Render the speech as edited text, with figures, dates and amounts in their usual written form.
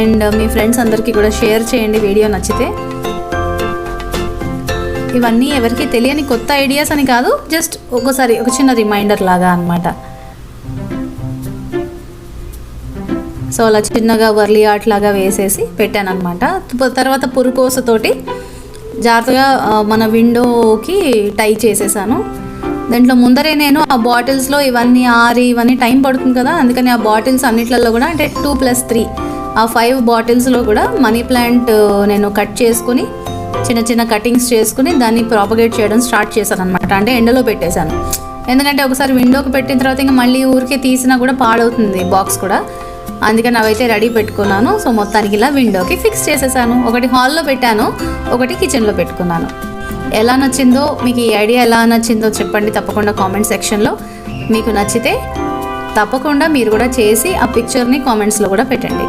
And me friends అందరికీ కూడా share చేయండి వీడియో నచ్చితే. ఇవన్నీ ఎవరికి తెలియని కొత్త ఐడియాస్ అని కాదు, జస్ట్ ఒకసారి ఒక చిన్న రిమైండర్ లాగా అనమాట. సో అలా చిన్నగా వర్లీ ఆర్ట్ లాగా వేసేసి పెట్టాను అనమాట. తర్వాత పురుకోసతోటి జాగ్రత్తగా మన విండోకి టై చేసేసాను. దాంట్లో ముందరే నేను ఆ బాటిల్స్లో ఇవన్నీ టైం పడుతుంది కదా, అందుకని ఆ బాటిల్స్ అన్నిట్లలో కూడా అంటే 2+3 ఆ 5 బాటిల్స్లో కూడా మనీ ప్లాంట్ నేను కట్ చేసుకుని చిన్న చిన్న కటింగ్స్ చేసుకుని దాన్ని ప్రాపగేట్ చేయడం స్టార్ట్ చేశాను అనమాట. అంటే ఎండలో పెట్టేశాను, ఎందుకంటే ఒకసారి విండోకి పెట్టిన తర్వాత ఇంకా మళ్ళీ ఊరికే తీసినా కూడా పాడవుతుంది బాక్స్ కూడా, అందుకని అవైతే రెడీ పెట్టుకున్నాను. సో మొత్తానికి ఇలా విండోకి ఫిక్స్ చేసేసాను. ఒకటి హాల్లో పెట్టాను, ఒకటి కిచెన్లో పెట్టుకున్నాను. ఎలా నచ్చిందో మీకు ఈ ఐడియా ఎలా నచ్చిందో చెప్పండి తప్పకుండా కామెంట్ సెక్షన్లో. మీకు నచ్చితే తప్పకుండా మీరు కూడా చేసి ఆ పిక్చర్ని కామెంట్స్లో కూడా పెట్టండి.